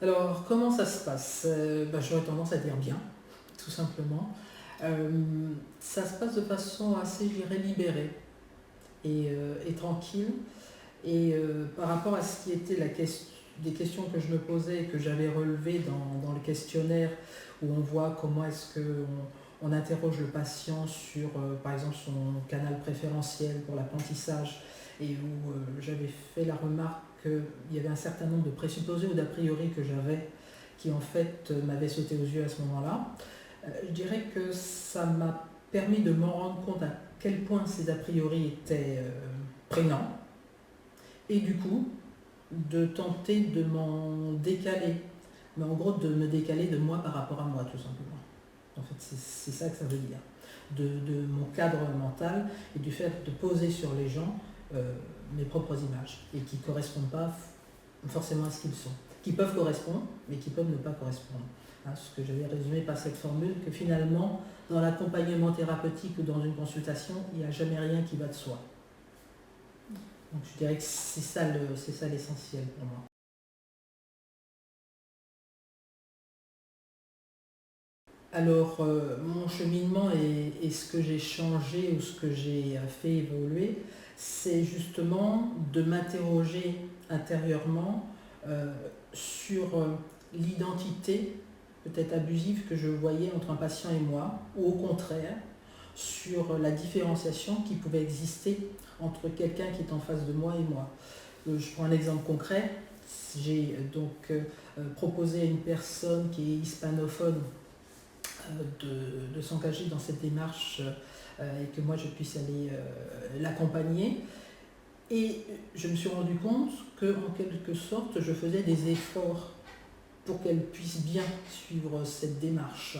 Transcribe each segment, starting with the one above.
Alors, comment ça se passe? J'aurais tendance à dire bien, tout simplement. Ça se passe de façon assez, je dirais, libérée et tranquille. Par rapport à ce qui était des questions que je me posais et que j'avais relevées dans le questionnaire, où on voit comment est-ce qu'on interroge le patient sur, par exemple, son canal préférentiel pour l'apprentissage, et où j'avais fait la remarque qu'il y avait un certain nombre de présupposés ou d'a priori que j'avais qui en fait m'avaient sauté aux yeux à ce moment-là. Je dirais que ça m'a permis de m'en rendre compte à quel point ces a priori étaient prégnants et du coup de tenter de m'en décaler, mais en gros de me décaler de moi par rapport à moi tout simplement. En fait c'est ça que ça veut dire, de mon cadre mental et du fait de poser sur les gens mes propres images et qui ne correspondent pas forcément à ce qu'ils sont, qui peuvent correspondre mais qui peuvent ne pas correspondre. Hein, ce que j'avais résumé par cette formule, que finalement dans l'accompagnement thérapeutique ou dans une consultation, il n'y a jamais rien qui va de soi. Donc je dirais que c'est ça l'essentiel pour moi. Alors, mon cheminement et ce que j'ai changé ou ce que j'ai fait évoluer, c'est justement de m'interroger intérieurement euh, sur l'identité peut-être abusive que je voyais entre un patient et moi, ou au contraire, sur la différenciation qui pouvait exister entre quelqu'un qui est en face de moi et moi. Je prends un exemple concret. J'ai proposé à une personne qui est hispanophone de s'engager dans cette démarche et que moi je puisse aller l'accompagner. Et je me suis rendu compte qu'en quelque sorte je faisais des efforts pour qu'elle puisse bien suivre cette démarche.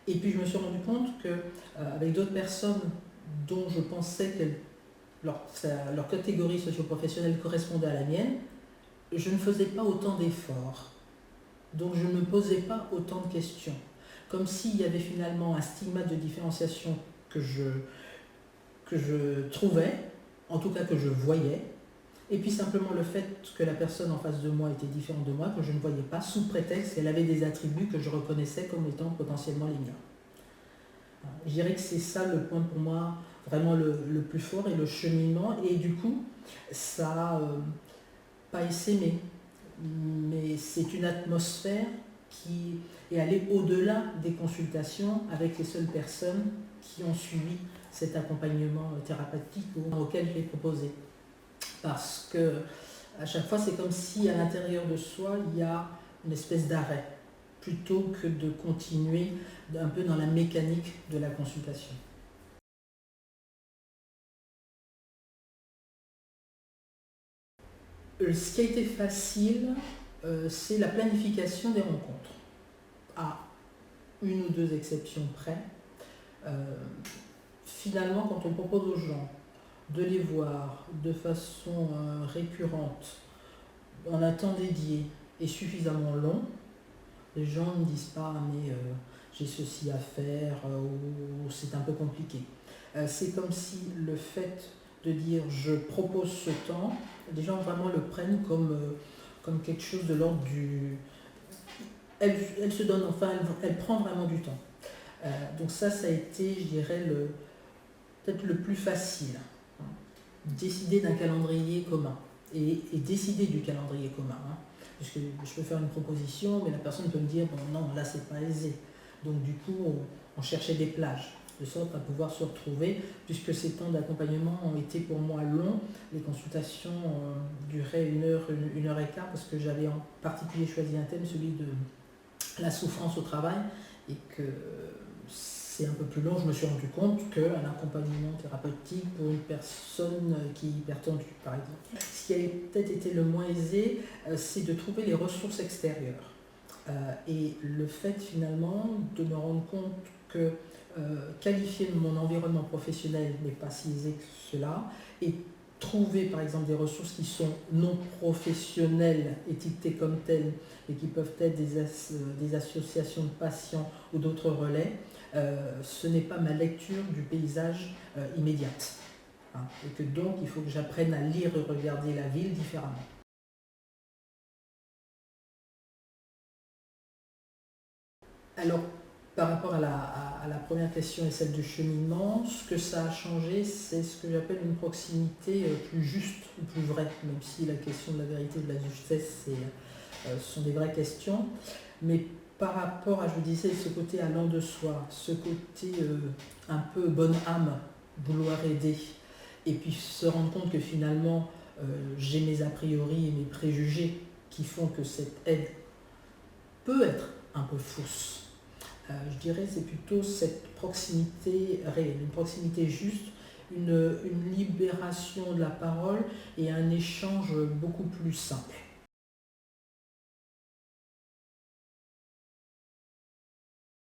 Et puis je me suis rendu compte qu'avec d'autres personnes dont je pensais que leur catégorie socio-professionnelle correspondait à la mienne, je ne faisais pas autant d'efforts. Donc je ne me posais pas autant de questions. Comme s'il y avait finalement un stigmate de différenciation que je trouvais, en tout cas que je voyais, et puis simplement le fait que la personne en face de moi était différente de moi, que je ne voyais pas, sous prétexte qu'elle avait des attributs que je reconnaissais comme étant potentiellement les miens. Je dirais que c'est ça le point pour moi vraiment le plus fort et le cheminement. Et du coup, ça a pas essaimé, mais c'est une atmosphère qui est allée au-delà des consultations avec les seules personnes qui ont suivi cet accompagnement thérapeutique auquel je l'ai proposé. Parce que à chaque fois, c'est comme si à l'intérieur de soi, il y a une espèce d'arrêt, plutôt que de continuer un peu dans la mécanique de la consultation. Ce qui a été facile, c'est la planification des rencontres, à une ou deux exceptions près. Finalement, quand on propose aux gens de les voir de façon récurrente, en un temps dédié et suffisamment long, les gens ne disent pas mais j'ai ceci à faire ou c'est un peu compliqué. C'est comme si le fait de dire je propose ce temps, les gens vraiment le prennent comme quelque chose de l'ordre du... Elle se donne, enfin elle prend vraiment du temps. Donc ça a été, je dirais, peut-être le plus facile. Hein. Décider d'un calendrier commun et décider du calendrier commun. Hein. Parce que je peux faire une proposition, mais la personne peut me dire bon non, là c'est pas aisé. Donc du coup, on cherchait des plages, de sorte à pouvoir se retrouver, puisque ces temps d'accompagnement ont été pour moi longs. Les consultations duraient une heure et quart, parce que j'avais en particulier choisi un thème, celui de la souffrance au travail, et que c'est un peu plus long. Je me suis rendu compte qu'un accompagnement thérapeutique pour une personne qui est hypertendue, par exemple. Ce qui a peut-être été le moins aisé, c'est de trouver les ressources extérieures. Et le fait finalement de me rendre compte que qualifier mon environnement professionnel n'est pas si aisé que cela, et trouver par exemple des ressources qui sont non professionnelles, étiquetées comme telles, et qui peuvent être des associations de patients ou d'autres relais, ce n'est pas ma lecture du paysage immédiate. Hein, et que donc il faut que j'apprenne à lire et regarder la ville différemment. Alors, par rapport à la première question et celle du cheminement, ce que ça a changé, c'est ce que j'appelle une proximité plus juste ou plus vraie, même si la question de la vérité et de la justesse, ce sont des vraies questions. Mais par rapport à, je vous disais, ce côté allant de soi, ce côté un peu bonne âme, vouloir aider, et puis se rendre compte que finalement, j'ai mes a priori et mes préjugés qui font que cette aide peut être un peu fausse. Je dirais c'est plutôt cette proximité réelle, une proximité juste, une libération de la parole et un échange beaucoup plus simple.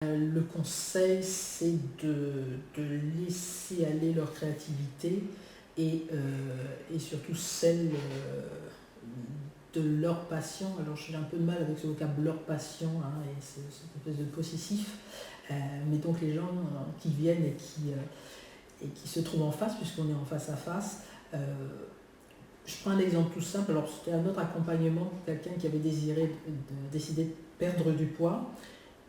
Le conseil, c'est de laisser aller leur créativité et surtout celle de leur passion. Alors j'ai un peu de mal avec ce vocable leur passion, hein, et c'est cette espèce de possessif, mais donc les gens qui viennent et qui se trouvent en face, puisqu'on est en face à face. Je prends un exemple tout simple. Alors c'était un autre accompagnement pour quelqu'un qui avait décidé de perdre du poids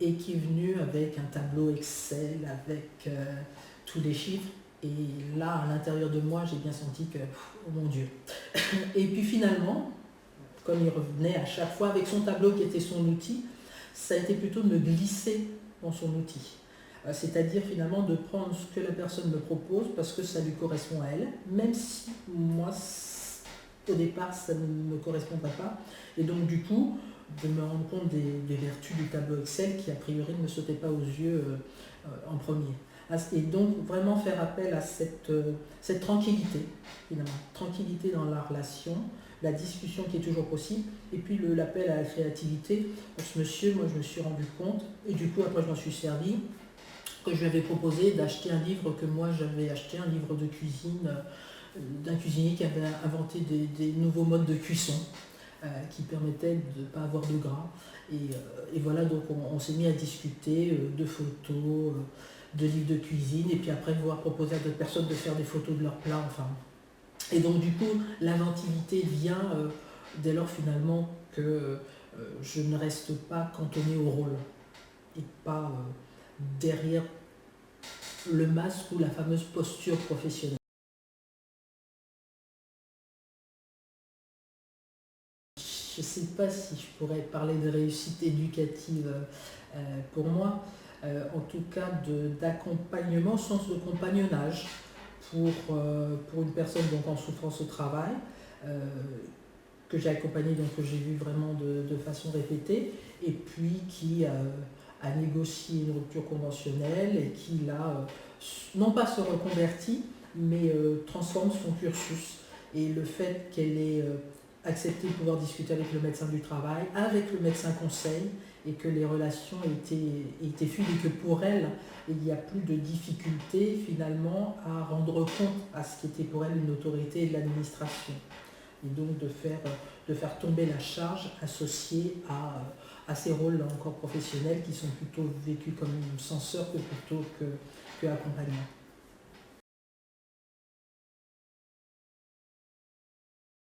et qui est venu avec un tableau Excel avec tous les chiffres. Et là, à l'intérieur de moi, j'ai bien senti que, oh mon Dieu. Et puis finalement, comme il revenait à chaque fois avec son tableau qui était son outil, ça a été plutôt de me glisser dans son outil. C'est-à-dire finalement de prendre ce que la personne me propose parce que ça lui correspond à elle, même si moi, au départ, ça ne me correspondrait pas. Et donc du coup, de me rendre compte des vertus du tableau Excel qui a priori ne me sautaient pas aux yeux en premier. Et donc vraiment faire appel à cette tranquillité, finalement, tranquillité dans la relation, la discussion qui est toujours possible, et puis l'appel à la créativité. Pour ce monsieur, moi je me suis rendu compte, et du coup après je m'en suis servi, que je lui avais proposé d'acheter un livre que moi j'avais acheté, un livre de cuisine d'un cuisinier qui avait inventé des nouveaux modes de cuisson qui permettaient de ne pas avoir de gras. Et voilà, donc on s'est mis à discuter de photos, de livres de cuisine, et puis après pouvoir proposer à d'autres personnes de faire des photos de leurs plats, enfin. Et donc du coup, l'inventivité vient dès lors finalement que je ne reste pas cantonnée au rôle et pas derrière le masque ou la fameuse posture professionnelle. Je ne sais pas si je pourrais parler de réussite éducative pour moi, en tout cas d'accompagnement, au sens de compagnonnage pour une personne donc en souffrance au travail, que j'ai accompagnée, donc que j'ai vu vraiment de façon répétée, et puis qui a négocié une rupture conventionnelle et qui là, non pas se reconvertit, mais transforme son cursus. Et le fait qu'elle ait accepté de pouvoir discuter avec le médecin du travail, avec le médecin conseil, et que les relations étaient fluides et que pour elle, il n'y a plus de difficulté finalement à rendre compte à ce qui était pour elle une autorité de l'administration. Et donc de faire tomber la charge associée à ces rôles là encore professionnels qui sont plutôt vécus comme censeurs que plutôt que accompagnants.